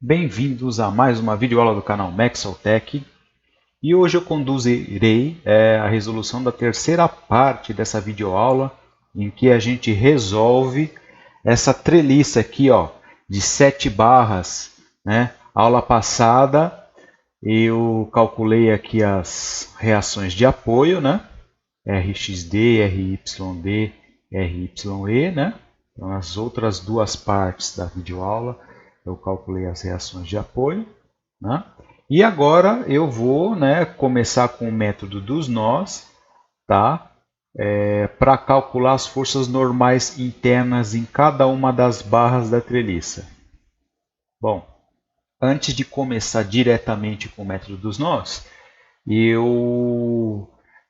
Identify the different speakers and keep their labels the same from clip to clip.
Speaker 1: Bem-vindos a mais uma videoaula do canal Maxaltech. E hoje eu conduzirei a resolução da terceira parte dessa videoaula, em que a gente resolve essa treliça aqui, ó, de 7 barras, né? Aula passada eu calculei aqui as reações de apoio, né? RxD, RYD, RYE, né? Então, as outras duas partes da videoaula eu calculei as reações de apoio, né? E agora eu vou, né, começar com o método dos nós, tá? Para calcular as forças normais internas em cada uma das barras da treliça. Bom, antes de começar diretamente com o método dos nós, eu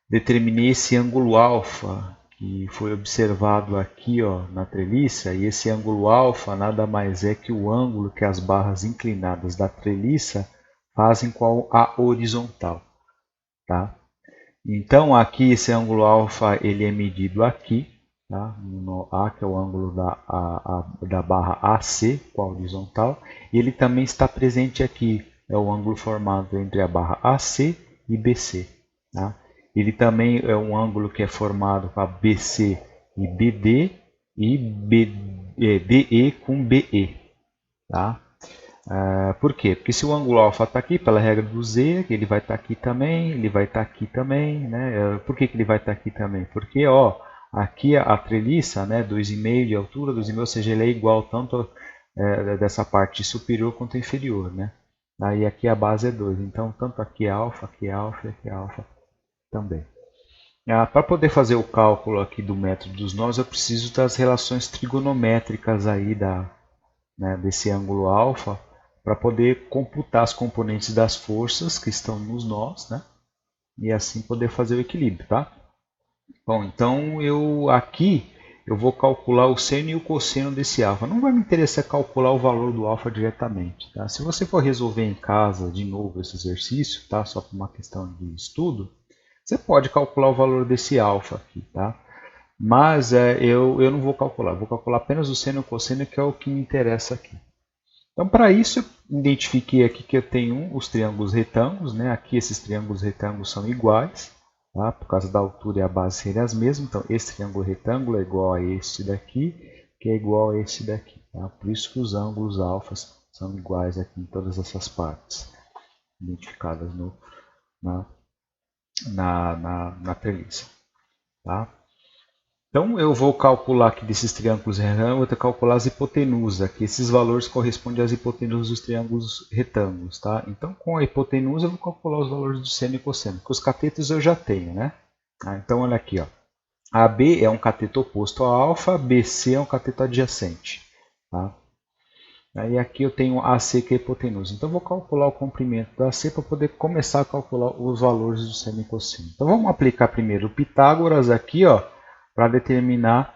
Speaker 1: determinei esse ângulo alfa que foi observado aqui, ó, na treliça, e esse ângulo alfa nada mais é que o ângulo que as barras inclinadas da treliça fazem com a horizontal, tá? Então aqui esse ângulo alfa ele é medido aqui, tá? No A, que é o ângulo da barra AC com a horizontal, e ele também está presente aqui, é o ângulo formado entre a barra AC e BC, tá? Ele também é um ângulo que é formado com a BC e BD e DE com BE, tá? Por quê? Porque se o ângulo alfa está aqui, pela regra do Z, ele vai estar aqui também, ele vai estar aqui também, né? Por que ele vai estar aqui também? Porque, ó, aqui a treliça, né, 2,5 de altura, 2,5, ou seja, ele é igual tanto dessa parte superior quanto inferior, né? Aí aqui a base é 2, então tanto aqui é alfa, aqui é alfa e aqui é alfa também. Para poder fazer o cálculo aqui do método dos nós, eu preciso das relações trigonométricas aí desse ângulo alfa, para poder computar as componentes das forças que estão nos nós, né? E assim poder fazer o equilíbrio, tá? Bom, então aqui eu vou calcular o seno e o cosseno desse alfa. Não vai me interessar calcular o valor do alfa diretamente, tá? Se você for resolver em casa de novo esse exercício, tá? Só por uma questão de estudo, você pode calcular o valor desse alfa aqui, tá? Mas eu não vou calcular, vou calcular apenas o seno e o cosseno, que é o que me interessa aqui. Então, para isso, eu identifiquei aqui que eu tenho os triângulos retângulos, né? Aqui esses triângulos retângulos são iguais, tá? Por causa da altura e a base serem as mesmas. Então, esse triângulo retângulo é igual a este daqui, que é igual a este daqui. Tá? Por isso que os ângulos alfas são iguais aqui em todas essas partes, identificadas na treliça. Tá? Então, eu vou calcular aqui desses triângulos retângulos, vou calcular as hipotenusas, que esses valores correspondem às hipotenusas dos triângulos retângulos. Tá? Então, com a hipotenusa, eu vou calcular os valores do seno e cosseno, porque os catetos eu já tenho. Né? Então, olha aqui. Ó. AB é um cateto oposto a alfa, BC é um cateto adjacente. Tá? E aqui eu tenho AC, que é a hipotenusa. Então, eu vou calcular o comprimento da AC para poder começar a calcular os valores do seno e cosseno. Então, vamos aplicar primeiro o Pitágoras aqui, ó, para determinar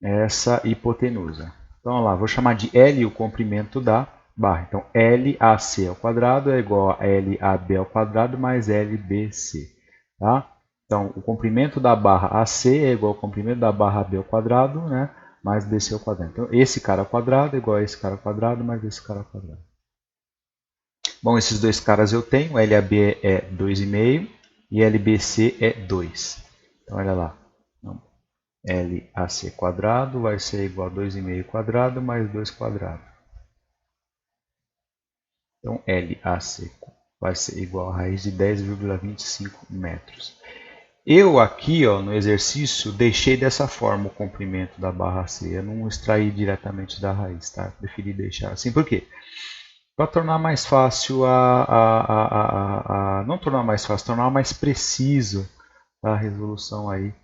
Speaker 1: essa hipotenusa. Então, vamos lá, vou chamar de L o comprimento da barra. Então, LAC ao quadrado é igual a LAB ao quadrado mais LBC. Tá? Então, o comprimento da barra AC é igual ao comprimento da barra B ao quadrado, né, mais BC ao quadrado. Então, esse cara ao quadrado é igual a esse cara ao quadrado mais esse cara ao quadrado. Bom, esses dois caras eu tenho, LAB é 2,5 e LBC é 2. Então, olha lá. LAC quadrado vai ser igual a 2,5 quadrado mais 2 quadrado. Então, LAC vai ser igual a raiz de 10,25 metros. Eu aqui, ó, no exercício, deixei dessa forma o comprimento da barra C. Eu não extraí diretamente da raiz, tá? Preferi deixar assim. Por quê? Para tornar mais fácil não tornar mais fácil, tornar mais preciso a resolução aí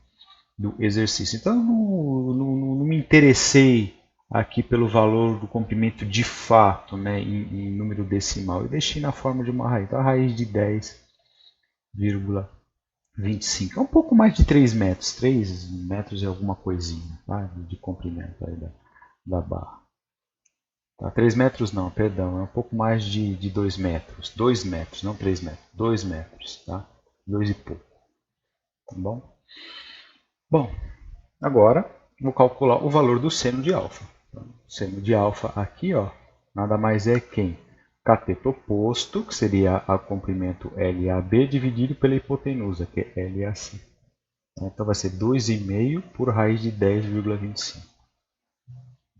Speaker 1: do exercício. Então, não me interessei aqui pelo valor do comprimento de fato, né, em número decimal. Eu deixei na forma de uma raiz. Então, a raiz de 10,25. É um pouco mais de 3 metros. 3 metros é alguma coisinha, tá, de comprimento aí da barra. Tá, 3 metros não, perdão. É um pouco mais de 2 metros. 2 metros, não 3 metros. 2 metros, tá? 2 e pouco. Tá bom? Bom, agora vou calcular o valor do seno de alfa. Então, seno de alfa aqui, ó, nada mais é quem? cateto oposto, que seria o comprimento LAB, dividido pela hipotenusa, que é LAC. Então vai ser 2,5 por raiz de 10,25.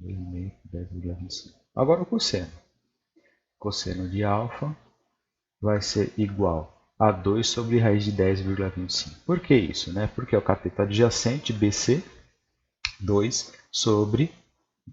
Speaker 1: 2,5 por 10,25. Agora o cosseno. Cosseno de alfa vai ser igual a 2 sobre raiz de 10,25. Por que isso? Porque é o cateto adjacente, BC, 2 sobre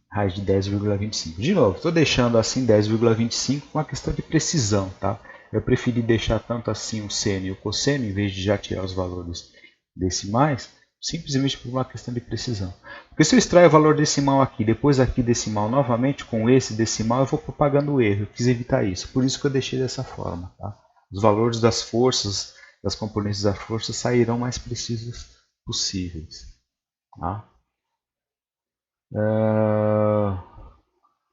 Speaker 1: raiz de 10,25. De novo, estou deixando assim 10,25 com uma questão de precisão. Tá? Eu preferi deixar tanto assim o seno e o cosseno, em vez de já tirar os valores decimais, simplesmente por uma questão de precisão. Porque se eu extrair o valor decimal aqui, depois aqui decimal novamente, com esse decimal eu vou propagando o erro. Eu quis evitar isso, por isso que eu deixei dessa forma. Tá? Os valores das forças, das componentes da força, sairão mais precisos possíveis. Tá?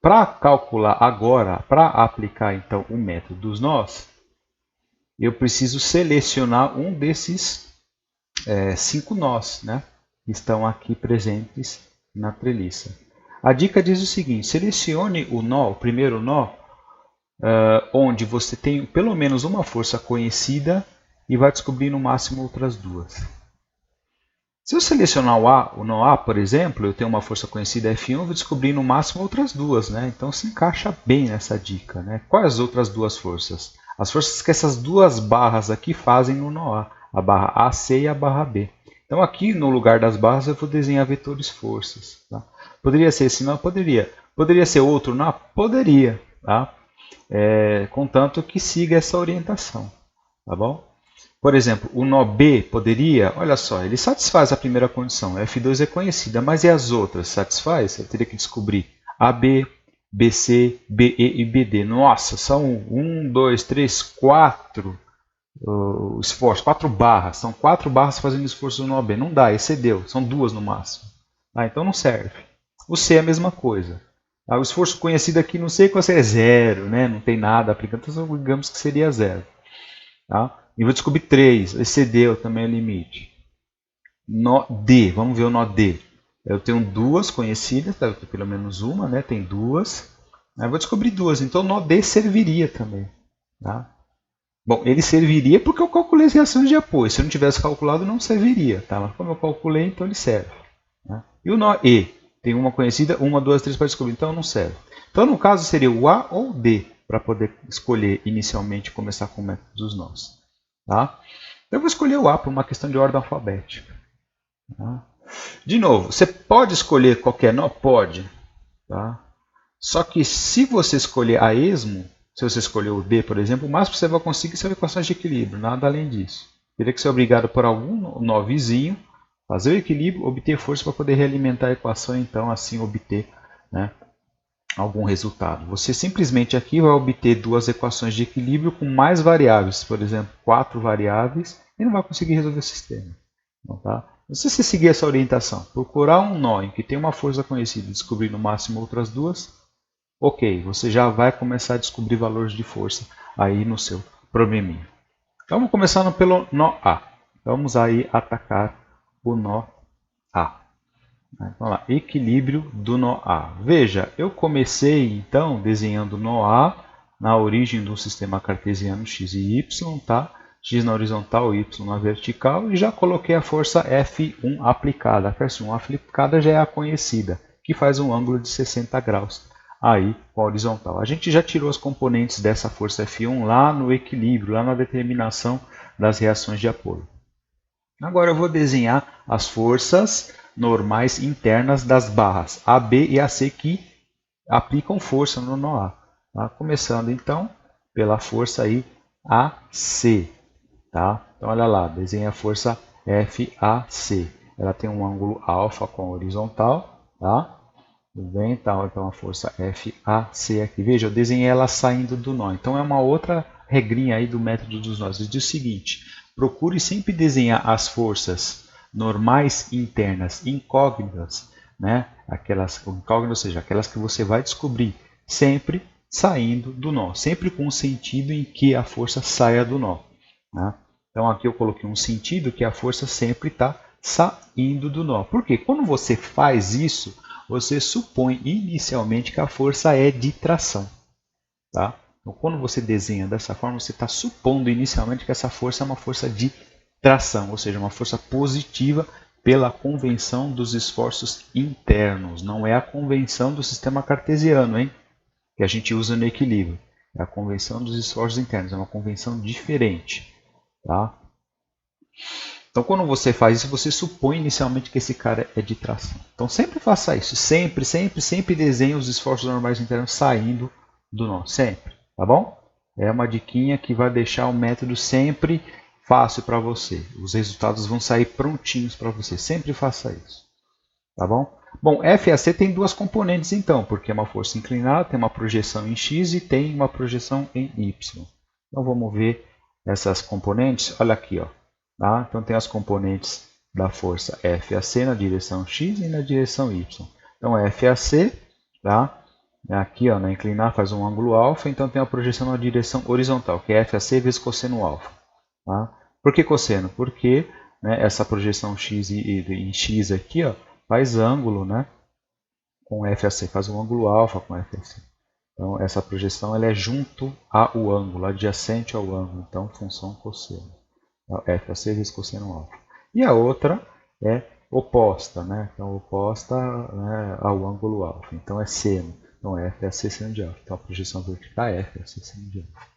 Speaker 1: Para calcular agora, para aplicar então o método dos nós, eu preciso selecionar um desses 5 nós, que estão aqui presentes na treliça. A dica diz o seguinte: selecione o nó, o primeiro nó, onde você tem pelo menos uma força conhecida e vai descobrir no máximo outras duas. Se eu selecionar o nó A, por exemplo, eu tenho uma força conhecida F1, eu vou descobrir no máximo outras duas. Então se encaixa bem nessa dica. Quais as outras duas forças? As forças que essas duas barras aqui fazem no nó a barra AC e a barra B. Então aqui no lugar das barras eu vou desenhar vetores forças. Tá? Poderia ser esse nó? Poderia. Poderia ser outro nó? Poderia. Tá? Contanto que siga essa orientação. Tá bom? Por exemplo, o nó B poderia, olha só, ele satisfaz a primeira condição, F2 é conhecida, mas e as outras? Satisfaz? Eu teria que descobrir AB, BC, BE e BD. Nossa, são 1, 2, 3, 4 esforços, 4 barras. São 4 barras fazendo esforço no nó B. Não dá, excedeu, são 2 no máximo. Então não serve. O C é a mesma coisa. O esforço conhecido aqui, não sei qual é 0, não tem nada aplicando, então digamos que seria 0. Tá? E vou descobrir 3, excedeu também o limite. Nó D, vamos ver o nó D. Eu tenho duas conhecidas, tá? Eu tenho pelo menos uma, tem duas. Eu vou descobrir duas, então o nó D serviria também. Tá? Bom, ele serviria porque eu calculei as reações de apoio. Se eu não tivesse calculado, não serviria. Tá? Mas como eu calculei, então ele serve. Tá? E o nó E, tem uma conhecida, 1, 2, 3 para descobrir, então não serve. Então no caso seria o A ou D, para poder escolher inicialmente começar com o método dos nós. Tá? Eu vou escolher o A por uma questão de ordem alfabética. Tá? De novo, você pode escolher qualquer nó? Pode. Tá? Só que se você escolher a esmo, se você escolher o D, por exemplo, o máximo que você vai conseguir são equações de equilíbrio, nada além disso. Teria que ser obrigado por algum nó vizinho, fazer o equilíbrio, obter força para poder realimentar a equação e então assim obter algum resultado. Você simplesmente aqui vai obter duas equações de equilíbrio com mais variáveis, por exemplo, 4 variáveis, e não vai conseguir resolver o sistema. Então, tá? Se você seguir essa orientação, procurar um nó em que tem uma força conhecida e descobrir no máximo outras duas, ok, você já vai começar a descobrir valores de força aí no seu probleminha. Então, vamos começando pelo nó A. Vamos aí atacar o nó A. Vamos lá, equilíbrio do nó A. Veja, eu comecei então desenhando o nó A na origem do sistema cartesiano x e y, tá? X na horizontal, y na vertical, e já coloquei a força F1 aplicada. A força 1 aplicada já é a conhecida, que faz um ângulo de 60 graus aí com a horizontal. A gente já tirou as componentes dessa força F1 lá no equilíbrio, lá na determinação das reações de apoio. Agora eu vou desenhar as forças normais internas das barras AB e AC que aplicam força no nó A. Tá? Começando então pela força aí AC. Tá? Então olha lá, desenha a força FAC. Ela tem um ângulo alfa com a horizontal. Tá? Bem, então a força FAC aqui. Veja, eu desenhei ela saindo do nó. Então é uma outra regrinha aí do método dos nós. Ele diz o seguinte: procure sempre desenhar as forças normais internas incógnitas, aquelas incógnitas, ou seja, aquelas que você vai descobrir sempre saindo do nó, sempre com o sentido em que a força saia do nó. Então aqui eu coloquei um sentido que a força sempre está saindo do nó. Por quê? Quando você faz isso, você supõe inicialmente que a força é de tração. Tá? Então, quando você desenha dessa forma, você está supondo inicialmente que essa força é uma força de tração, ou seja, uma força positiva pela convenção dos esforços internos. Não é a convenção do sistema cartesiano, hein? Que a gente usa no equilíbrio. É a convenção dos esforços internos, é uma convenção diferente. Tá? Então, quando você faz isso, você supõe inicialmente que esse cara é de tração. Então, sempre faça isso. Sempre, sempre, sempre desenhe os esforços normais internos saindo do nó. Sempre. Tá bom? É uma diquinha que vai deixar o método sempre fácil para você. Os resultados vão sair prontinhos para você. Sempre faça isso. Tá bom? Bom, FAC tem duas componentes então, porque é uma força inclinada, tem uma projeção em X e tem uma projeção em Y. Então vamos ver essas componentes. Olha aqui, ó. Tá? Então tem as componentes da força FAC na direção X e na direção Y. Então FAC, tá? Aqui ó, na inclinar faz um ângulo alfa, então tem a projeção na direção horizontal, que é FAC vezes cosseno alfa. Tá? Por que cosseno? Porque né, essa projeção X em X aqui ó, faz ângulo né, com FAC, faz um ângulo alfa com FAC. Então essa projeção ela é junto ao ângulo, adjacente ao ângulo, então função cosseno. FAC vezes cosseno alfa. E a outra é oposta, né? Então oposta né, ao ângulo alfa, então é seno. Então FAC seno de alfa. Então a projeção vertical é FAC seno de alfa.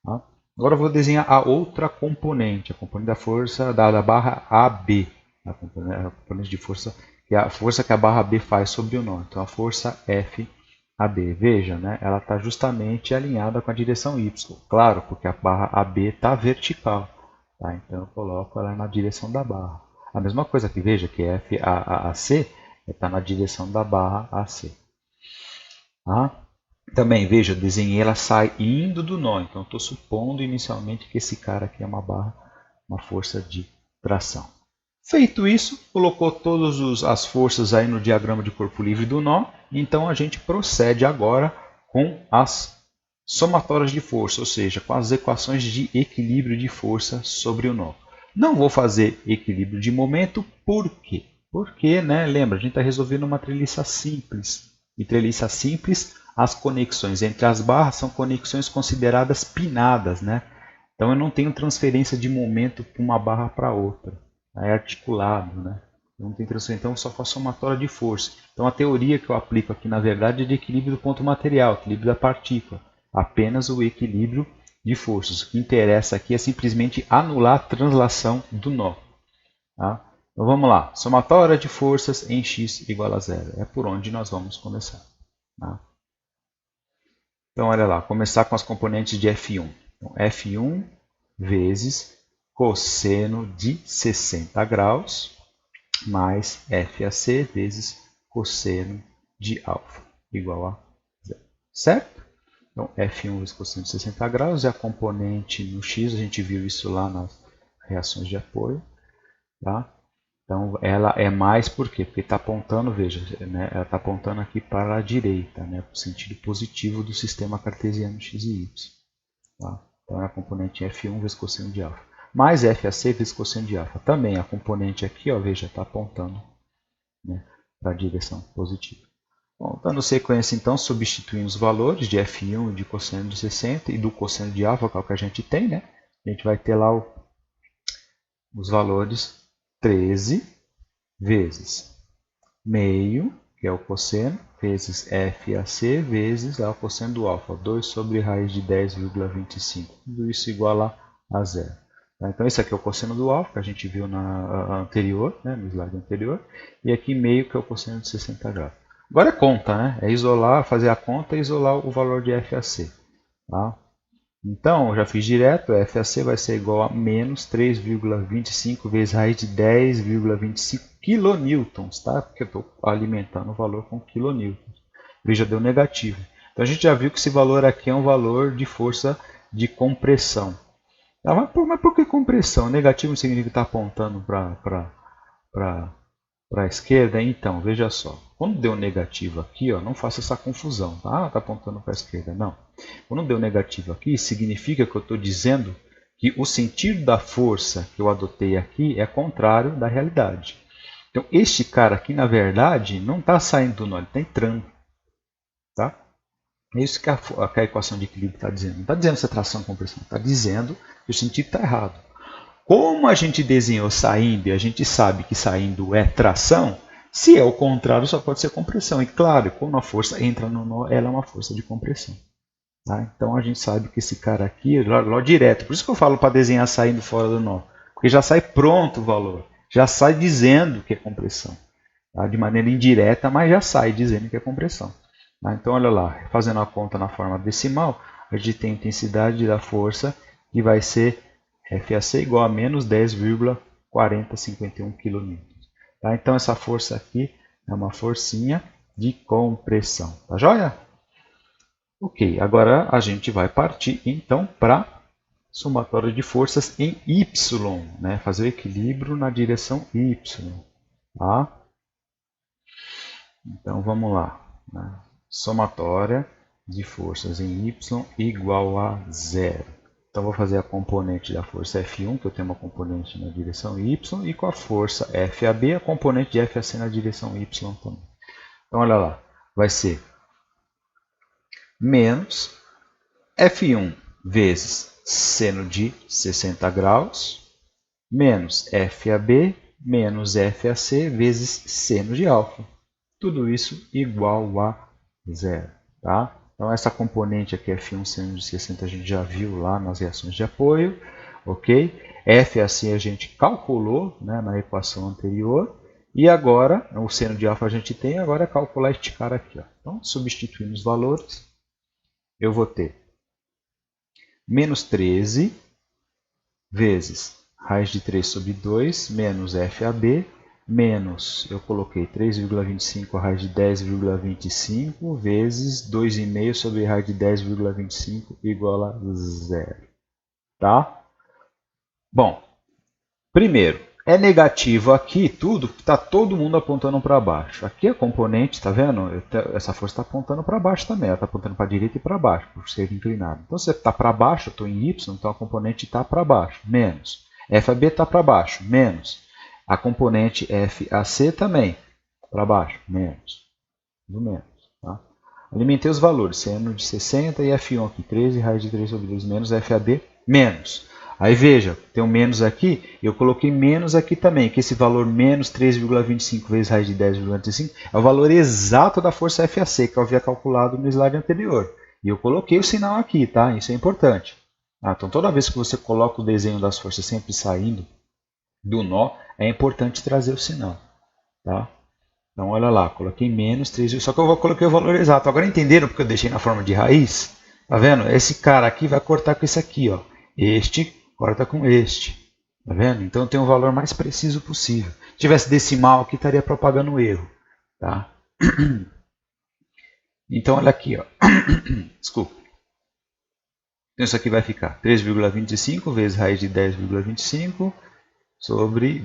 Speaker 1: Tá? Agora eu vou desenhar a outra componente, a componente da força da barra AB. A componente de força, que é a força que a barra B faz sobre o nó. Então a força FAB. Veja, né? Ela está justamente alinhada com a direção Y. Claro, porque a barra AB está vertical. Tá? Então eu coloco ela na direção da barra. A mesma coisa aqui, veja que FAC está na direção da barra AC. Tá? Também, veja, eu desenhei ela saindo do nó. Então, estou supondo inicialmente que esse cara aqui é uma barra, uma força de tração. Feito isso, colocou todas as forças aí no diagrama de corpo livre do nó. Então, a gente procede agora com as somatórias de força, ou seja, com as equações de equilíbrio de força sobre o nó. Não vou fazer equilíbrio de momento, por quê? Porque, né, lembra, a gente está resolvendo uma treliça simples. E treliça simples, as conexões entre as barras são conexões consideradas pinadas, né? Então eu não tenho transferência de momento de uma barra para outra. É articulado, né? Não tem transferência, então eu só faço somatória de força. Então a teoria que eu aplico aqui, na verdade, é de equilíbrio do ponto material, equilíbrio da partícula. Apenas o equilíbrio de forças. O que interessa aqui é simplesmente anular a translação do nó. Tá? Então vamos lá. Somatória de forças em x igual a zero. É por onde nós vamos começar. Tá? Então olha lá, começar com as componentes de F1. Então, F1 vezes cosseno de 60 graus mais FAC vezes cosseno de alfa igual a zero. Certo? Então F1 vezes cosseno de 60 graus é a componente no x, a gente viu isso lá nas reações de apoio. Tá? Então ela é mais por quê? Porque está apontando, veja, né, ela está apontando aqui para a direita, né, para o sentido positivo do sistema cartesiano x e y. Tá? Então é a componente F1 vezes cosseno de alfa. Mais FAC vezes cosseno de alfa. Também a componente aqui, ó, veja, está apontando né, para a direção positiva. Bom, dando sequência então, substituindo os valores de F1 e de cosseno de 60 e do cosseno de alfa, que é o que a gente tem, né? A gente vai ter lá os valores 13 vezes meio, que é o cosseno, vezes FAC, vezes o cosseno do alfa, 2 sobre raiz de 10,25. Tudo isso igual a zero. Então, esse aqui é o cosseno do alfa, que a gente viu na anterior, né, no slide anterior. E aqui meio, que é o cosseno de 60 graus. Agora é conta, né? É isolar, fazer a conta e isolar o valor de FAC. Tá? Então, eu já fiz direto, FAC vai ser igual a menos 3,25 vezes raiz de 10,25 quilonewtons, tá? Porque eu estou alimentando o valor com quilonewtons. Veja, deu negativo. Então, a gente já viu que esse valor aqui é um valor de força de compressão. Tá? Mas por que compressão? Negativo significa que está apontando para a esquerda? Então, veja só. Quando deu negativo aqui, ó, não faça essa confusão. Tá? Está apontando para a esquerda. Não. Quando deu negativo aqui, significa que eu estou dizendo que o sentido da força que eu adotei aqui é contrário da realidade. Então, este cara aqui, na verdade, não está saindo do nó, ele está entrando. Tá? É isso que a equação de equilíbrio está dizendo. Não está dizendo se é tração ou compressão, está dizendo que o sentido está errado. Como a gente desenhou saindo e a gente sabe que saindo é tração, se é o contrário só pode ser compressão. E claro, quando a força entra no nó, ela é uma força de compressão. Tá? Então a gente sabe que esse cara aqui é nó direto. Por isso que eu falo para desenhar saindo fora do nó. Porque já sai pronto o valor. Já sai dizendo que é compressão. Tá? De maneira indireta, mas já sai dizendo que é compressão. Tá? Então olha lá, fazendo a conta na forma decimal, a gente tem a intensidade da força que vai ser FAC igual a menos 10,4051 kN. Tá? Então essa força aqui é uma forcinha de compressão. Tá joia? Ok, agora a gente vai partir então para somatória de forças em Y, né? Fazer o equilíbrio na direção Y. Tá? Então vamos lá. Né? Somatória de forças em Y igual a zero. Então vou fazer a componente da força F1, que eu tenho uma componente na direção Y, e com a força FAB, a componente de FAC na direção Y também. Então olha lá, vai ser menos F1 vezes seno de 60 graus, menos FAB menos FAC vezes seno de alfa. Tudo isso igual a zero. Tá? Então essa componente aqui, F1 seno de 60, a gente já viu lá nas reações de apoio. Ok? FAC a gente calculou, né, na equação anterior. E agora, o seno de alfa a gente tem, agora é calcular este cara aqui. Ó. Então, substituindo os valores, eu vou ter menos 13 vezes raiz de 3 sobre 2 menos FAB menos, eu coloquei 3,25 a raiz de 10,25 vezes 2,5 sobre raiz de 10,25 igual a zero. Tá? Bom, primeiro, é negativo aqui tudo, está todo mundo apontando para baixo. Aqui a componente, está vendo? Essa força está apontando para baixo também, ela está apontando para a direita e para baixo, por ser inclinado. Então, se está para baixo, eu estou em Y, então a componente está para baixo, menos. FAB está para baixo, menos. A componente FAC também, para baixo, menos. Tudo menos. Tá? Alimentei os valores, seno de 60 e F1 aqui, 13, raiz de 3 sobre 2 menos FAB, menos. Aí veja, tem um menos aqui, eu coloquei menos aqui também, que esse valor menos 3,25 vezes raiz de 10,25 é o valor exato da força FAC, que eu havia calculado no slide anterior. E eu coloquei o sinal aqui, tá? Isso é importante. Então toda vez que você coloca o desenho das forças sempre saindo do nó, é importante trazer o sinal. Tá? Então olha lá, coloquei menos 3, só que eu coloquei o valor exato. Agora entenderam porque eu deixei na forma de raiz? Tá vendo? Esse cara aqui vai cortar com esse aqui, ó. Este corta com este. Tá vendo? Então eu tenho o valor mais preciso possível. Se tivesse decimal aqui, estaria propagando erro. Tá? Então olha aqui, ó. Desculpa. Então isso aqui vai ficar 3,25 vezes raiz de 10,25 sobre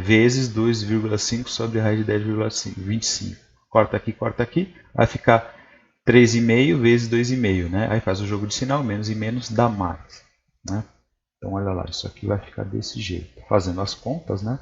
Speaker 1: vezes 2,5 sobre a raiz de 10,25. Corta aqui, vai ficar 3,5 vezes 2,5, né? Aí faz o jogo de sinal, menos e menos dá mais, né? Então olha lá, isso aqui vai ficar desse jeito. Fazendo as contas, né?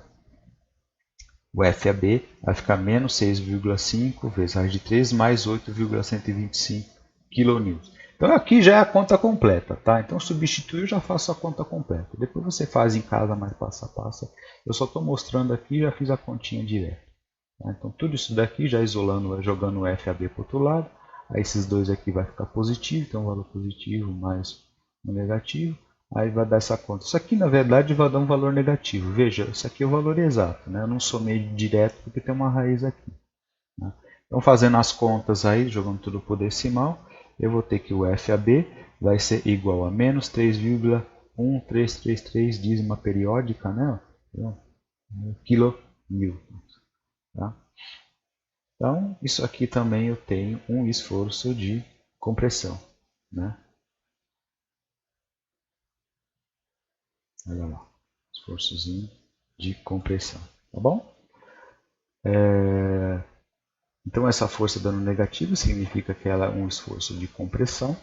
Speaker 1: O FAB vai ficar menos 6,5 vezes raiz de 3 mais 8,125 kN. Então aqui já é a conta completa, tá? Então substituir eu já faço a conta completa. Depois você faz em casa mais passo a passo. Eu só estou mostrando aqui, já fiz a continha direto. Tá? Então tudo isso daqui já isolando, jogando o FAB para o outro lado. Aí esses dois aqui vai ficar positivo, então um valor positivo mais um negativo. Aí vai dar essa conta. Isso aqui na verdade vai dar um valor negativo. Veja, isso aqui é o valor exato, né? Eu não somei direto porque tem uma raiz aqui. Né? Então fazendo as contas aí, jogando tudo por decimal, eu vou ter que o FAB vai ser igual a menos 3,1333 dízima periódica, né? Kilonewtons. Tá? Então, isso aqui também eu tenho um esforço de compressão. Né? Olha lá, esforçozinho de compressão. Tá bom? Então, essa força dando negativo significa que ela é um esforço de compressão.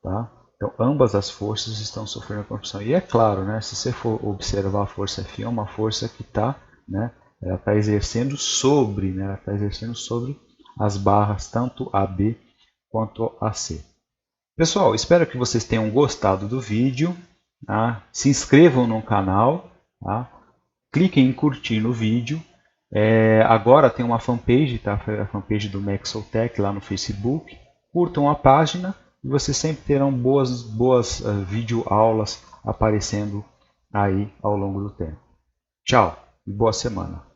Speaker 1: Tá? Então, ambas as forças estão sofrendo compressão. E é claro, né, se você for observar a força F é uma força que está, né, ela está exercendo sobre, né, ela está exercendo sobre as barras, tanto AB quanto a C. Pessoal, espero que vocês tenham gostado do vídeo. Tá? Se inscrevam no canal. Tá? Cliquem em curtir no vídeo. Agora tem uma fanpage, tá? A fanpage do Maxotech lá no Facebook. Curtam a página e vocês sempre terão boas videoaulas aparecendo aí ao longo do tempo. Tchau e boa semana.